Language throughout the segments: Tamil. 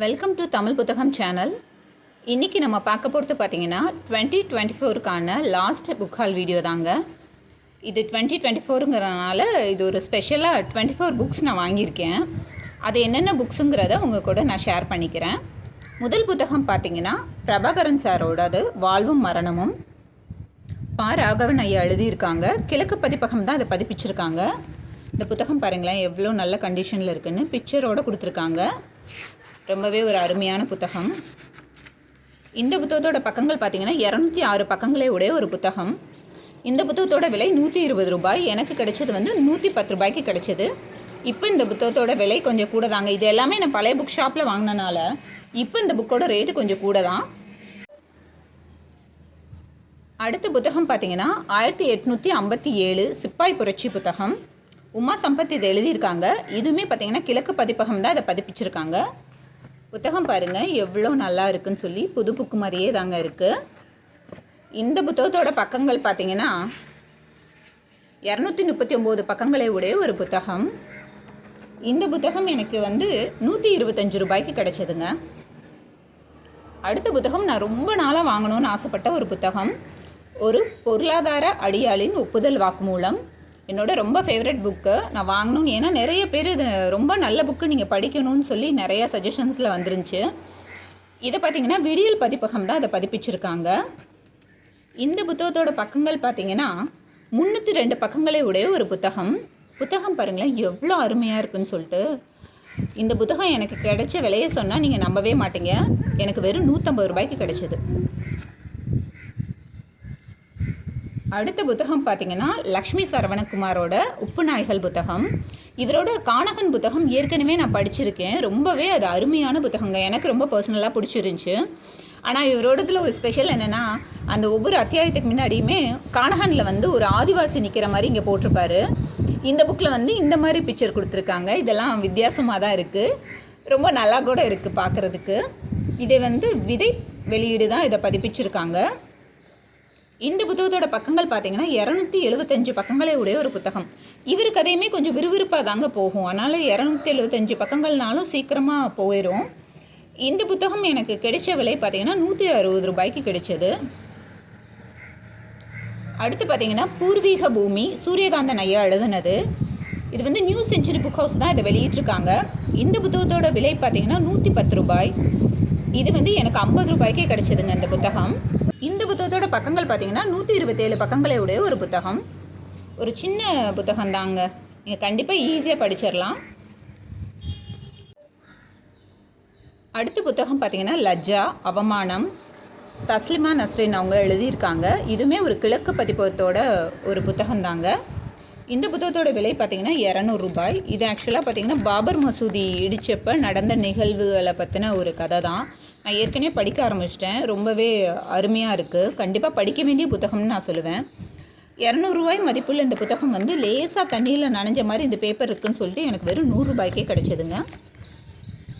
வெல்கம் டு தமிழ் புத்தகம் சேனல். இன்றைக்கி நம்ம பார்க்க போகிறது பார்த்திங்கன்னா 2024க்கான லாஸ்ட் புக் ஹால் வீடியோ தாங்க. இது 2024ங்கிறனால இது ஒரு ஸ்பெஷலாக 24 புக்ஸ் நான் வாங்கியிருக்கேன். அது என்னென்ன புக்ஸுங்கிறத உங்கள் கூட நான் ஷேர் பண்ணிக்கிறேன். முதல் புத்தகம் பார்த்திங்கன்னா பிரபாகரன் சாரோடது வாழ்வும் மரணமும். ராகவன் ஐயா எழுதியிருக்காங்க. கிழக்கு பதிப்பகம் தான் அதை பதிப்பிச்சிருக்காங்க. இந்த புத்தகம் பாருங்களேன் எவ்வளோ நல்ல கண்டிஷனில் இருக்குதுன்னு பிக்சரோடு கொடுத்துருக்காங்க. ரொம்பவே ஒரு அருமையான புத்தகம். இந்த புத்தகத்தோட பக்கங்கள் பார்த்திங்கன்னா 206 பக்கங்களே உடைய ஒரு புத்தகம். இந்த புத்தகத்தோட விலை 120 ரூபாய். எனக்கு கிடைச்சது 110 ரூபாய்க்கு கிடைச்சது. இப்போ இந்த புத்தகத்தோட விலை கொஞ்சம் கூட தாங்க. இது எல்லாமே நான் பழைய புக் ஷாப்பில் வாங்கினனால இப்போ இந்த புக்கோட ரேட்டு கொஞ்சம் கூட தான். அடுத்த புத்தகம் பார்த்திங்கன்னா 1857 சிப்பாய் புரட்சி புத்தகம். உமா சம்பத் இதை எழுதியிருக்காங்க. இதுவுமே பார்த்திங்கன்னா கிழக்கு பதிப்பகம் தான் இதை பதிப்பிச்சிருக்காங்க. புத்தகம் பாருங்கள் எவ்வளோ நல்லா இருக்குன்னு சொல்லி புது புக்கு மாதிரியே தாங்க இருக்குது. இந்த புத்தகத்தோட பக்கங்கள் பார்த்திங்கன்னா 239 பக்கங்களை உடைய ஒரு புத்தகம். இந்த புத்தகம் எனக்கு 125 ரூபாய்க்கு கிடைச்சதுங்க. அடுத்த புத்தகம் நான் ரொம்ப நாளாக வாங்கணும்னு ஆசைப்பட்ட ஒரு புத்தகம். ஒரு பொருளாதார அடியாளின் ஒப்புதல் வாக்குமூலம். என்னோட ரொம்ப ஃபேவரட் புக்கு. நான் வாங்கணும்னு ஏன்னா நிறைய பேர் இது ரொம்ப நல்ல புக்கு நீங்கள் படிக்கணும்னு சொல்லி நிறையா சஜஷன்ஸில் வந்துருந்துச்சு. இதை பார்த்திங்கன்னா விடியல் பதிப்பகம் தான் அதை பதிப்பிச்சிருக்காங்க. இந்த புத்தகத்தோட பக்கங்கள் பார்த்திங்கன்னா 302 பக்கங்களே உடைய ஒரு புத்தகம். புத்தகம் பாருங்களேன் எவ்வளோ அருமையாக இருக்குன்னு சொல்லிட்டு. இந்த புத்தகம் எனக்கு கிடைச்ச விலையை சொன்னால் நீங்கள் நம்பவே மாட்டீங்க. எனக்கு வெறும் 150 ரூபாய்க்கு கிடைச்சிது. அடுத்த புத்தகம் பார்த்திங்கன்னா லக்ஷ்மி சரவணகுமாரோட உப்பு நாய்கள் புத்தகம். இவரோட கானகன் புத்தகம் ஏற்கனவே நான் படிச்சிருக்கேன். ரொம்பவே அது அருமையான புத்தகங்க. எனக்கு ரொம்ப பர்சனலாக பிடிச்சிருந்துச்சு. ஆனால் இவரோடதில் ஒரு ஸ்பெஷல் என்னென்னா அந்த ஒவ்வொரு அத்தியாயத்துக்கு முன்னாடியுமே கானகனில் ஒரு ஆதிவாசி நிற்கிற மாதிரி இங்கே போட்டிருப்பாரு. இந்த புக்கில் இந்த மாதிரி பிக்சர் கொடுத்துருக்காங்க. இதெல்லாம் வித்தியாசமாக தான் இருக்குது. ரொம்ப நல்லா கூட இருக்குது பார்க்குறதுக்கு. இதை விதை வெளியீடு தான் இதை பதிப்பிச்சிருக்காங்க. இந்த புத்தகத்தோட பக்கங்கள் பார்த்திங்கன்னா 275 பக்கங்களே உடைய ஒரு புத்தகம். இவர் கதையுமே கொஞ்சம் விறுவிறுப்பாக தாங்க போகும். அதனால் 275 பக்கங்கள்னாலும் சீக்கிரமாக போயிடும். இந்த புத்தகம் எனக்கு கிடைச்ச விலை பார்த்திங்கன்னா 160 ரூபாய்க்கு கிடைச்சது. அடுத்து பார்த்திங்கன்னா பூர்வீக பூமி சூரியகாந்தன் ஐயா எழுதுனது. இது நியூ செஞ்சுரி புக் ஹவுஸ் தான் இதை வெளியிட்டிருக்காங்க. இந்த புத்தகத்தோட விலை பார்த்திங்கன்னா 110 ரூபாய். இது எனக்கு 50 ரூபாய்க்கே கிடைச்சதுங்க இந்த புத்தகம். இந்த புத்தகத்தோட பக்கங்கள் பார்த்திங்கன்னா 127 பக்கங்களை உடைய ஒரு புத்தகம். ஒரு சின்ன புத்தகம் தாங்க. நீங்கள் கண்டிப்பாக ஈஸியாக படிச்சிடலாம். அடுத்த புத்தகம் பார்த்திங்கன்னா லஜ்ஜா அவமானம். தஸ்லிமா நஸ்ரின் அவங்க எழுதியிருக்காங்க. இதுவுமே ஒரு கிழக்கு பதிப்பகத்தோட ஒரு புத்தகம் தாங்க. இந்த புத்தகத்தோட விலை பார்த்திங்கன்னா 200 ரூபாய். இது ஆக்சுவலாக பார்த்திங்கன்னா பாபர் மசூதி இடிச்சப்போ நடந்த நிகழ்வுகளை பற்றின ஒரு கதை தான். நான் ஏற்கனவே படிக்க ஆரம்பிச்சிட்டேன். ரொம்பவே அருமையாக இருக்குது. கண்டிப்பாக படிக்க வேண்டிய புத்தகம்னு நான் சொல்லுவேன். 200 ரூபாய் மதிப்புள்ள இந்த புத்தகம் லேசாக தண்ணியில் நனைஞ்ச மாதிரி இந்த பேப்பர் இருக்குதுன்னு சொல்லிட்டு எனக்கு வெறும் 100 ரூபாய்க்கே கிடச்சிதுங்க.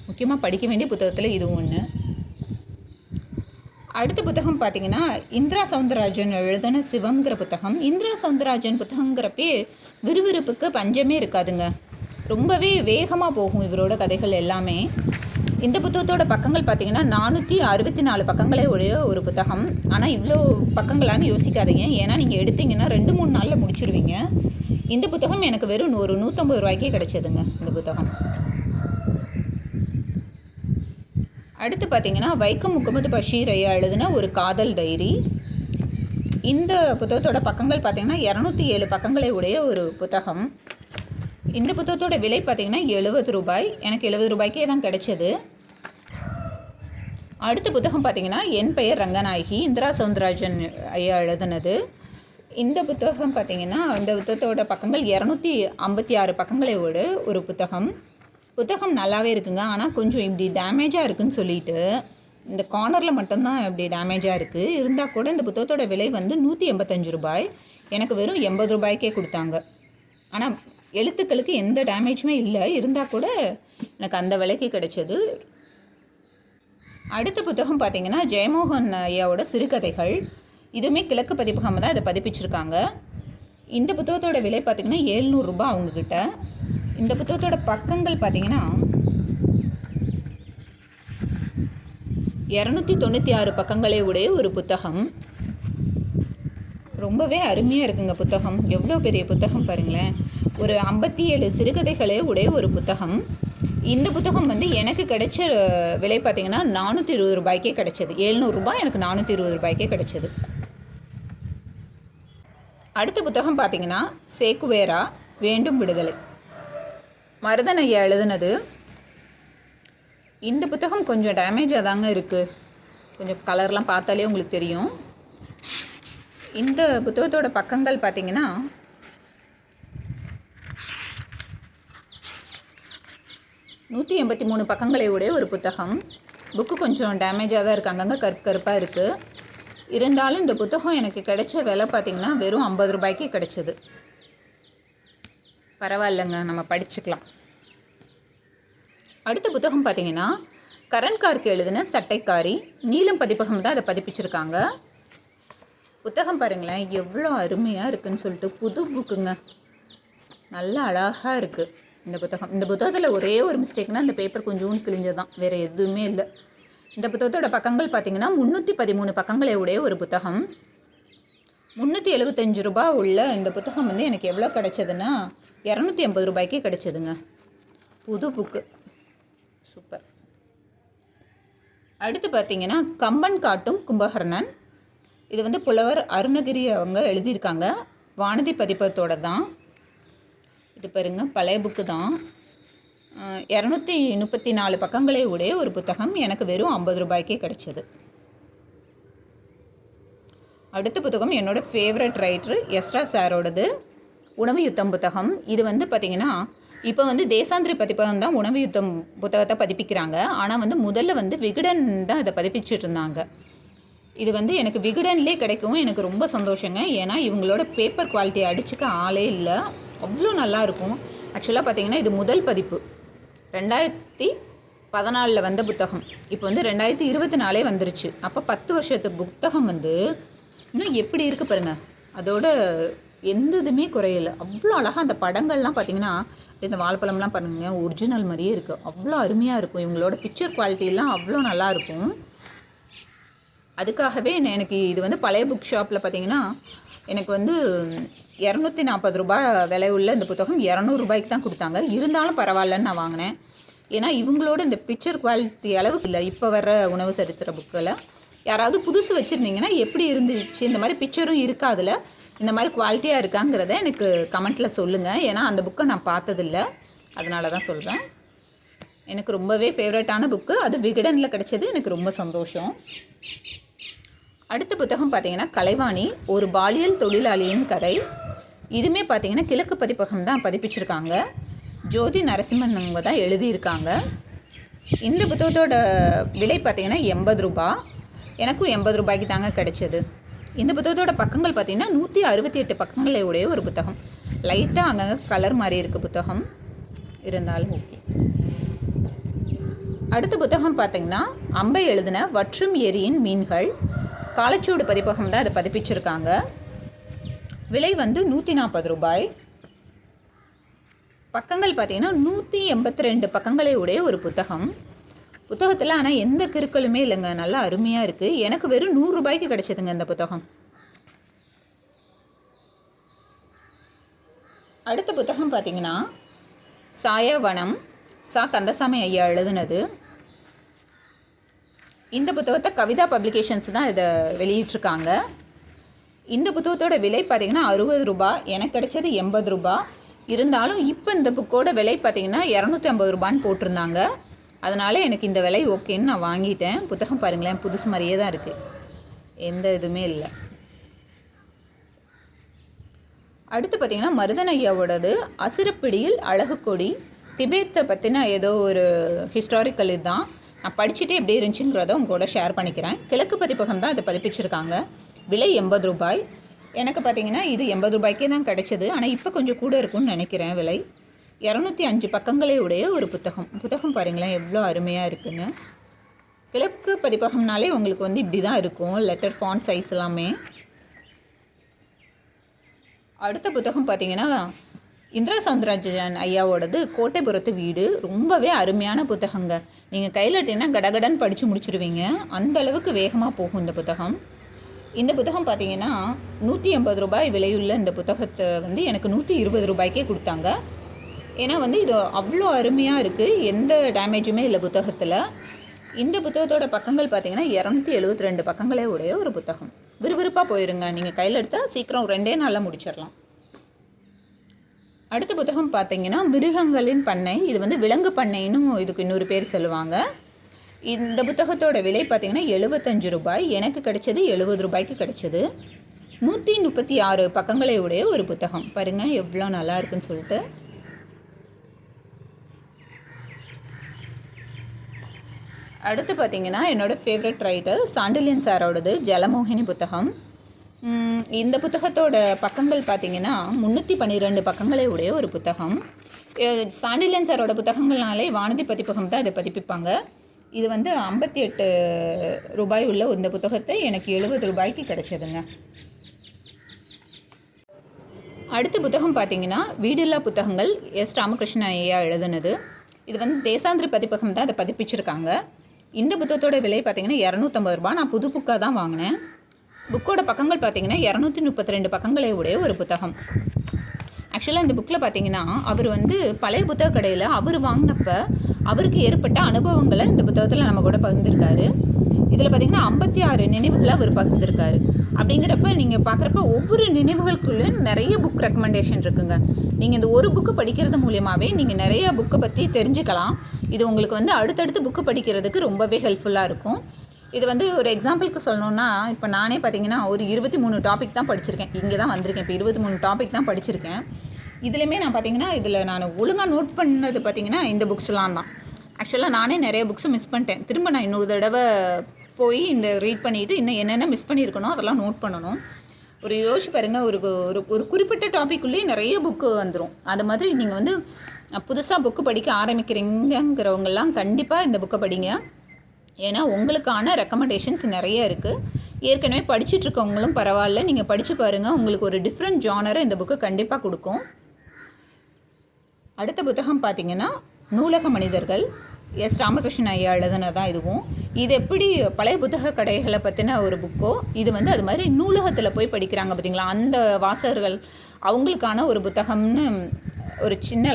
முக்கியமாக படிக்க வேண்டிய புத்தகத்தில் இது ஒன்று. அடுத்த புத்தகம் பார்த்திங்கன்னா இந்திரா சவுந்தரராஜன் எழுதின சிவம்ங்கிற புத்தகம். இந்திரா சவுந்தரராஜன் புத்தகங்கிறப்பே விறுவிறுப்புக்கு பஞ்சமே இருக்காதுங்க. ரொம்பவே வேகமாக போகும் இவரோட கதைகள் எல்லாமே. இந்த புத்தகத்தோட பக்கங்கள் பார்த்திங்கன்னா 464 பக்கங்களே உடைய ஒரு புத்தகம். ஆனால் இவ்வளோ பக்கங்களான்னு யோசிக்காதீங்க. ஏன்னா நீங்கள் எடுத்திங்கன்னா 2-3 நாளில் முடிச்சிடுவீங்க. இந்த புத்தகம் எனக்கு வெறும் 150 ரூபாய்க்கே கிடைச்சதுங்க இந்த புத்தகம். அடுத்து பார்த்திங்கன்னா வைக்கம் முகமது பஷீர் ஐயா எழுதின ஒரு காதல் டைரி. இந்த புத்தகத்தோட பக்கங்கள் பார்த்திங்கன்னா 207 பக்கங்களை உடைய ஒரு புத்தகம். இந்த புத்தகத்தோட விலை பார்த்திங்கன்னா 70 ரூபாய். எனக்கு 70 ரூபாய்க்கே தான் கிடைச்சது. அடுத்த புத்தகம் பார்த்திங்கன்னா என் பெயர் ரங்கநாயகி. இந்திரா சவுந்தரராஜன் ஐயா எழுதுனது. இந்த புத்தகம் பார்த்திங்கன்னா இந்த புத்தகத்தோட பக்கங்கள் 256 பக்கங்களை உடைய ஒரு புத்தகம். புத்தகம் நல்லாவே இருக்குங்க. ஆனால் கொஞ்சம் இப்படி டேமேஜாக இருக்குதுன்னு சொல்லிட்டு இந்த கார்னரில் மட்டும்தான் இப்படி டேமேஜாக இருக்குது. இருந்தால் கூட இந்த புத்தகத்தோட விலை 185 ரூபாய். எனக்கு வெறும் 80 ரூபாய்க்கே கொடுத்தாங்க. ஆனால் எழுத்துக்களுக்கு எந்த டேமேஜுமே இல்லை. இருந்தால் கூட எனக்கு அந்த விலைக்கு கிடைச்சது. அடுத்த புத்தகம் பார்த்திங்கன்னா ஜெயமோகன் ஐயாவோட சிறுகதைகள். இதுவுமே கிழக்கு பதிப்பகம் தான் இதை பதிப்பிச்சிருக்காங்க. இந்த புத்தகத்தோட விலை பார்த்திங்கன்னா 700 ரூபாய் அவங்கக்கிட்ட. இந்த புத்தகத்தோட பக்கங்கள் பார்த்திங்கன்னா 296 பக்கங்களை உடைய ஒரு புத்தகம். ரொம்பவே அருமையாக இருக்குங்க புத்தகம். எவ்வளோ பெரிய புத்தகம் பாருங்களேன். ஒரு 57 சிறுகதைகளே உடைய ஒரு புத்தகம். இந்த புத்தகம் வந்து எனக்கு கிடைச்ச விலை பார்த்திங்கன்னா 420 ரூபாய்க்கே கிடைச்சது. 700 ரூபாய் எனக்கு 420 ரூபாய்க்கே கிடைச்சது. அடுத்த புத்தகம் பார்த்திங்கன்னா சேக்குவேரா வேண்டும் விடுதலை, மருதன் ஐயா எழுதுனது. இந்த புத்தகம் கொஞ்சம் டேமேஜாக தாங்க இருக்குது. கொஞ்சம் கலர்லாம் பார்த்தாலே உங்களுக்கு தெரியும். இந்த புத்தகத்தோட பக்கங்கள் பார்த்திங்கன்னா 183 பக்கங்களை உடைய ஒரு புத்தகம். புக்கு கொஞ்சம் டேமேஜாக தான் இருக்குது, அங்கங்கே கருப்பாக இருக்குது. இருந்தாலும் இந்த புத்தகம் எனக்கு கிடைச்ச விலை பார்த்திங்கன்னா வெறும் 50 ரூபாய்க்கே கிடைச்சது. பரவாயில்லைங்க, நம்ம படிச்சுக்கலாம். அடுத்த புத்தகம் பார்த்திங்கன்னா கரண் கார்கே எழுதின சட்டைக்காரி. நீலம் பதிப்பகம் தான் அதை பதிப்பிச்சிருக்காங்க. புத்தகம் பாருங்களேன் எவ்வளோ அருமையாக இருக்குதுன்னு சொல்லிட்டு. புது புக்குங்க, நல்லா அழகாக இருக்குது இந்த புத்தகம். இந்த புத்தகத்தில் ஒரே ஒரு மிஸ்டேக்னால் இந்த பேப்பர் கொஞ்சோண்டு கிழிஞ்சதான், வேறு எதுவுமே இல்லை. இந்த புத்தகத்தோட பக்கங்கள் பார்த்திங்கன்னா 313 பக்கங்களை உடைய ஒரு புத்தகம். 375 ரூபா உள்ள இந்த புத்தகம் வந்து எனக்கு எவ்வளோ கிடைச்சதுன்னா 280 ரூபாய்க்கே கிடைச்சதுங்க. புது புக்கு, சூப்பர். அடுத்து பார்த்திங்கன்னா கம்பன் காட்டும் கும்பகர்ணன். இது வந்து புலவர் அருணகிரி அவங்க எழுதியிருக்காங்க. வானதி பதிப்பகத்தோட தான் இது. பாருங்க, பழைய புக்கு தான். 234 பக்கங்களை உடைய ஒரு புத்தகம். எனக்கு வெறும் 50 ரூபாய்க்கே கிடைச்சது. அடுத்த புத்தகம் என்னோடய ஃபேவரட் ரைட்ரு எஸ்ரா சாரோடது, உணவு யுத்தம் புத்தகம். இது வந்து பார்த்திங்கன்னா இப்போ வந்து தேசாந்திரி பதிப்பகம் தான் உணவு யுத்தம் புத்தகத்தை பதிப்பிக்கிறாங்க. ஆனால் வந்து முதல்ல வந்து விகடன் தான் இதை பதிப்பிச்சுட்டு இருந்தாங்க. இது வந்து எனக்கு விகடன்லேயே கிடைக்கும். எனக்கு ரொம்ப சந்தோஷங்க. ஏன்னா இவங்களோட பேப்பர் குவாலிட்டி அடிச்சுக்க ஆளே இல்லை, அவ்வளோ நல்லாயிருக்கும். ஆக்சுவலாக பார்த்திங்கன்னா இது முதல் பதிப்பு 2014 வந்த புத்தகம். இப்போ வந்து 2024 வந்துருச்சு. அப்போ 10 வருஷத்து புத்தகம் வந்து இன்னும் எப்படி இருக்குது பாருங்கள். அதோட எந்த இதுவுமே குறையலை. அவ்வளோ அழகாக அந்த படங்கள்லாம் பார்த்திங்கன்னா இந்த வாழைப்பழம்லாம் பாருங்கள் ஒரிஜினல் மாதிரியே இருக்குது. அவ்வளோ அருமையாக இருக்கும். இவங்களோட பிக்சர் குவாலிட்டிலாம் அவ்வளோ நல்லாயிருக்கும். அதுக்காகவே எனக்கு இது வந்து பழைய புக் ஷாப்பில் பார்த்திங்கன்னா எனக்கு வந்து 240 ரூபாய் விலை உள்ள இந்த புத்தகம் 200 ரூபாய்க்கு தான் கொடுத்தாங்க. இருந்தாலும் பரவாயில்லன்னு நான் வாங்கினேன். ஏன்னா இவங்களோட இந்த பிக்சர் குவாலிட்டி அளவுக்கு இல்லை. இப்போ வர உணவு சரித்திர புக்கில் யாராவது புதுசு வச்சுருந்தீங்கன்னா எப்படி இருந்துச்சு, இந்த மாதிரி பிக்சரும் இருக்காதுல, இந்த மாதிரி குவாலிட்டியாக இருக்காங்கிறத எனக்கு கமெண்ட்டில் சொல்லுங்கள். ஏன்னா அந்த புக்கை நான் பார்த்ததில்ல, அதனால தான் சொல்கிறேன். எனக்கு ரொம்பவே ஃபேவரட்டான புக்கு. அது விகடனில் கிடைச்சது, எனக்கு ரொம்ப சந்தோஷம். அடுத்த புத்தகம் பார்த்திங்கன்னா கலைவாணி, ஒரு பாலியல் தொழிலாளியின் கதை. இதுவுமே பார்த்திங்கன்னா கிழக்கு பதிப்பகம் தான் பதிப்பிச்சிருக்காங்க. ஜோதி நரசிம்மன் அவங்க தான் எழுதியிருக்காங்க. இந்த புத்தகத்தோட விலை பார்த்திங்கன்னா 80 ரூபா. எனக்கும் 80 ரூபாய்க்கு தாங்க கிடைச்சது. இந்த புத்தகத்தோட பக்கங்கள் பார்த்திங்கன்னா 168 பக்கங்களை உடைய ஒரு புத்தகம். லைட்டாக அங்கங்கே கலர் மாதிரி இருக்குது புத்தகம், இருந்தாலும் ஓகே. அடுத்த புத்தகம் பார்த்திங்கன்னா அம்பை எழுதின வற்றும் எரியின் மீன்கள். காலச்சூடு பதிப்பகம் தான் அதை பதிப்பிச்சிருக்காங்க. விலை வந்து 140 ரூபாய். பக்கங்கள் பார்த்திங்கன்னா 182 பக்கங்களை உடைய ஒரு புத்தகம். புத்தகத்தில் ஆனால் எந்த கிறுக்களுமே இல்லைங்க, நல்லா அருமையாக இருக்குது. எனக்கு வெறும் 100 ரூபாய்க்கு கிடைச்சதுங்க இந்த புத்தகம். அடுத்த புத்தகம் பார்த்திங்கன்னா சாயாவனம், சா கந்தசாமி ஐயா எழுதுனது. இந்த புத்தகத்தை கவிதா பப்ளிகேஷன்ஸ் தான் இதை வெளியிட்டிருக்காங்க. இந்த புத்தகத்தோட விலை பார்த்திங்கன்னா 60 ரூபா. எனக்கு கிடைச்சது 80 ரூபா. இருந்தாலும் இப்போ இந்த புக்கோட விலை பார்த்திங்கன்னா 250 ரூபான்னு போட்டிருந்தாங்க. அதனால் எனக்கு இந்த விலை ஓகேன்னு நான் வாங்கிட்டேன். புத்தகம் பாருங்களேன் புதுசு மாதிரியே தான் இருக்குது, எந்த இதுவுமே இல்லை. அடுத்து பார்த்திங்கன்னா மருதன் ஐயாவோடது அசிரப்பிடியில் அழகு கொடி. திபேத்தை பற்றின ஏதோ ஒரு ஹிஸ்டாரிக்கல் இதுதான். நான் படிச்சுட்டே எப்படி இருந்துச்சுங்கிறத உங்களோட ஷேர் பண்ணிக்கிறேன். கிழக்கு பதிப்பகம் தான் இதை பதிப்பிச்சிருக்காங்க. விலை 80 ரூபாய். எனக்கு பார்த்திங்கன்னா இது 80 ரூபாய்க்கே தான் கிடைச்சது. ஆனால் இப்போ கொஞ்சம் கூட இருக்கும்னு நினைக்கிறேன் விலை. 205 பக்கங்களே உடைய ஒரு புத்தகம். புத்தகம் பாருங்களேன் எவ்வளோ அருமையாக இருக்குன்னு. கிழக்கு பதிப்பகம்னாலே உங்களுக்கு வந்து இப்படி தான் இருக்கும், லெட்டர் ஃபாண்ட் சைஸ் எல்லாமே. அடுத்த புத்தகம் பார்த்திங்கன்னா இந்திரா சௌந்தரராஜன் ஐயாவோடது கோட்டைப்புறத்து வீடு ரொம்பவே அருமையான புத்தகங்க. நீங்கள் கையில் எடுத்தீங்கன்னா கடகடன் படித்து முடிச்சுடுவீங்க. அந்த அளவுக்கு வேகமாக போகும் இந்த புத்தகம். இந்த புத்தகம் பார்த்தீங்கன்னா 180 ரூபாய் விலையுள்ள இந்த புத்தகத்தை வந்து எனக்கு 120 ரூபாய்க்கே கொடுத்தாங்க. ஏன்னா வந்து இது அவ்வளோ அருமையாக இருக்குது, எந்த டேமேஜுமே இல்லை புத்தகத்தில். இந்த புத்தகத்தோட பக்கங்கள் பார்த்தீங்கன்னா 272 பக்கங்களே உடைய ஒரு புத்தகம். விறுவிறுப்பாக போயிருங்க, நீங்கள் கையில் எடுத்தால் சீக்கிரம் 2 நாளில் முடிச்சிடலாம். அடுத்த புத்தகம் பார்த்தீங்கன்னா மிருகங்களின் பண்ணை. இது வந்து விலங்கு பண்ணைன்னு இதுக்கு இன்னொரு பேர் சொல்லுவாங்க. இந்த புத்தகத்தோட விலை பார்த்தீங்கன்னா 75 ரூபாய். எனக்கு கிடைச்சது 70 ரூபாய்க்கு கிடைச்சது. 136 பக்கங்களை உடைய ஒரு புத்தகம். பாருங்கள் எவ்வளோ நல்லா இருக்குன்னு சொல்லிட்டு. அடுத்து பார்த்தீங்கன்னா என்னோடய ஃபேவரட் ரைட்டர் சாண்டில்யன் சாரோடது ஜலமோகினி புத்தகம். இந்த புத்தகத்தோட பக்கங்கள் பார்த்தீங்கன்னா 312 பக்கங்களை உடைய ஒரு புத்தகம். சாண்டில்யன் சாரோட புத்தகங்கள்னாலே வானதி பதிப்பகம் தான் அதை பதிப்பிப்பாங்க. இது வந்து 58 ரூபாய் உள்ள இந்த புத்தகத்தை எனக்கு 70 ரூபாய்க்கு கிடைச்சதுங்க. அடுத்த புத்தகம் பார்த்தீங்கன்னா வீடில்லா புத்தகங்கள் எஸ் ராமகிருஷ்ணன் ஐயா எழுதுனது. இது வந்து தேசாந்திரி பதிப்பகம் தான் அதை பதிப்பிச்சிருக்காங்க. இந்த புத்தகத்தோட விலை பார்த்தீங்கன்னா 250 ரூபாய். நான் புது புக்காக தான் வாங்கினேன். புக்கோட பக்கங்கள் பார்த்தீங்கன்னா 232 பக்கங்களை உடைய ஒரு புத்தகம். ஆக்சுவலாக இந்த புக்கில் பார்த்தீங்கன்னா அவர் வந்து பழைய புத்தக கடையில் அவர் வாங்கினப்ப அவருக்கு ஏற்பட்ட அனுபவங்களை இந்த புத்தகத்தில் நம்ம கூட பகிர்ந்திருக்காரு. இதில் பார்த்தீங்கன்னா 56 நினைவுகளை அவர் பகிர்ந்திருக்காரு. அப்படிங்கிறப்ப நீங்கள் பார்க்குறப்ப ஒவ்வொரு நினைவுகளுக்குள்ளேயும் நிறைய புக் ரெக்கமெண்டேஷன் இருக்குங்க. நீங்கள் இந்த ஒரு புக்கு படிக்கிறது மூலியமாகவே நீங்கள் நிறைய புக்கை பற்றி தெரிஞ்சுக்கலாம். இது உங்களுக்கு வந்து அடுத்தடுத்து புக்கு படிக்கிறதுக்கு ரொம்பவே ஹெல்ப்ஃபுல்லாக இருக்கும். இது வந்து ஒரு எக்ஸாம்பிளுக்கு சொல்லணுன்னா, இப்போ நானே பார்த்தீங்கன்னா ஒரு 23 டாபிக் தான் படிச்சிருக்கேன். இங்கே தான் வந்திருக்கேன். இப்போ 23 டாபிக் தான் படிச்சிருக்கேன். இதுலேயுமே நான் பார்த்தீங்கன்னா இதில் நான் ஒழுங்காக நோட் பண்ணது பார்த்தீங்கன்னா இந்த புக்ஸ்லாம் தான். ஆக்சுவலாக நானே நிறைய புக்ஸை மிஸ் பண்ணிட்டேன். திரும்ப நான் இன்னொரு தடவை போய் இந்த ரீட் பண்ணிவிட்டு இன்னும் என்னென்ன மிஸ் பண்ணியிருக்கணும் அதெல்லாம் நோட் பண்ணணும். ஒரு யோசிச்சு பாருங்கள், ஒரு குறிப்பிட்ட டாப்பிக்குள்ளேயே நிறைய புக்கு வந்துடும். அது மாதிரி நீங்கள் வந்து புதுசாக புக்கு படிக்க ஆரம்பிக்கிறீங்கிறவங்கெல்லாம் கண்டிப்பாக இந்த புக்கை படிங்க. ஏன்னா உங்களுக்கான ரெக்கமெண்டேஷன்ஸ் நிறைய இருக்குது. ஏற்கனவே படிச்சுட்ருக்கவங்களும் பரவாயில்ல, நீங்கள் படித்து பாருங்கள். உங்களுக்கு ஒரு டிஃப்ரெண்ட் ஜானரை இந்த புக்கு கண்டிப்பாக கொடுக்கும். அடுத்த புத்தகம் பார்த்திங்கன்னா நூலக மனிதர்கள் எஸ் ராமகிருஷ்ணன் ஐயா எழுதுனதான் இதுவும். இது எப்படி பழைய புத்தக கடைகளை பற்றின ஒரு புக்கோ, இது வந்து அது மாதிரி நூலகத்தில் போய் படிக்கிறாங்க பார்த்திங்களா, அந்த வாசகர்கள் அவங்களுக்கான ஒரு புத்தகம்னு ஒரு சின்ன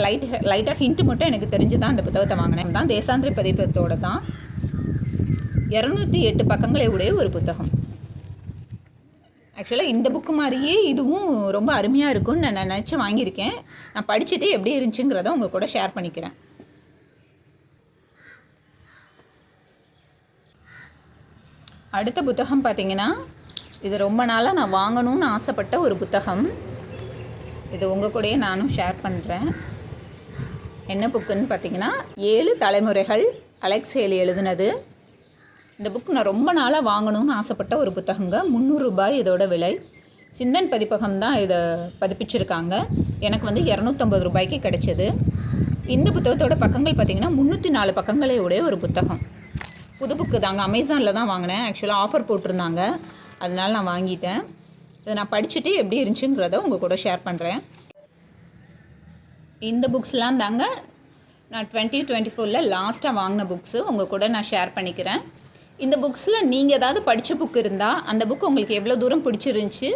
லைட்டாக ஹிண்ட்டு மட்டும் எனக்கு தெரிஞ்சு தான் அந்த புத்தகத்தை வாங்கினேன். தான் தேசாந்திரி பதிப்பத்தோடு தான் 208 பக்கங்களை உடைய ஒரு புத்தகம். ஆக்சுவலாக இந்த புக்கு மாதிரியே இதுவும் ரொம்ப அருமையாக இருக்கும்னு நான் நினச்சி வாங்கியிருக்கேன். நான் படிச்சுட்டு எப்படி இருந்துச்சுங்கிறத உங்கள் கூட ஷேர் பண்ணிக்கிறேன். அடுத்த புத்தகம் பார்த்திங்கன்னா இது ரொம்ப நாளாக நான் வாங்கணும்னு ஆசைப்பட்ட ஒரு புத்தகம். இது உங்கள் கூடயே நானும் ஷேர் பண்ணுறேன். என்ன புக்குன்னு பார்த்திங்கன்னா 7 தலைமுறைகள், அலெக்ஸ் ஹேலி எழுதுனது. இந்த புக் நான் ரொம்ப நாளாக வாங்கணும்னு ஆசைப்பட்ட ஒரு புத்தகங்க. 300 ரூபாய் இதோட விலை. சிந்தன் பதிப்பகம் தான் இதை பதிப்பிச்சிருக்காங்க. எனக்கு வந்து 250 ரூபாய்க்கு கிடைச்சது. இந்த புத்தகத்தோட பக்கங்கள் பார்த்திங்கன்னா 304 பக்கங்களே உடைய ஒரு புத்தகம். புது புக்கு தாங்க, அமேசானில் தான் வாங்கினேன். ஆக்சுவலாக ஆஃபர் போட்டிருந்தாங்க, அதனால நான் வாங்கிட்டேன். இதை நான் படிச்சுட்டு எப்படி இருந்துச்சுங்கிறத உங்கள் கூட ஷேர் பண்ணுறேன். இந்த புக்ஸ்லாம் தாங்க நான் 2024 லாஸ்ட்டாக வாங்கின புக்ஸு. உங்கள் கூட நான் ஷேர் பண்ணிக்கிறேன். இந்த புக்ஸில் நீங்கள் ஏதாவது படித்த புக் இருந்தால் அந்த புக் உங்களுக்கு எவ்வளோ தூரம் பிடிச்சிருந்துச்சி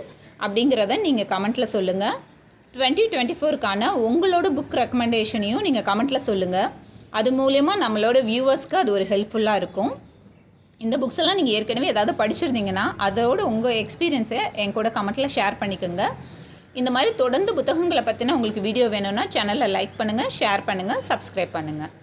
அப்படிங்கிறத நீங்கள் கமெண்ட்டில் சொல்லுங்கள். 2024க்கான உங்களோட புக் ரெக்கமெண்டேஷனையும் நீங்கள் கமெண்ட்டில் சொல்லுங்கள். அது மூலயமா நம்மளோட வியூவர்ஸ்க்கு அது ஒரு ஹெல்ப்ஃபுல்லாக இருக்கும். இந்த புக்ஸ் எல்லாம் நீங்கள் ஏற்கனவே ஏதாவது படிச்சிருந்தீங்கன்னா அதோட உங்கள் எக்ஸ்பீரியன்ஸை என் கூட கமெண்ட்டில் ஷேர் பண்ணிக்கோங்க. இந்த மாதிரி தொடர்ந்து புத்தகங்களை பற்றின உங்களுக்கு வீடியோ வேணும்னா சேனலை லைக் பண்ணுங்கள், ஷேர் பண்ணுங்கள், சப்ஸ்கிரைப் பண்ணுங்கள்.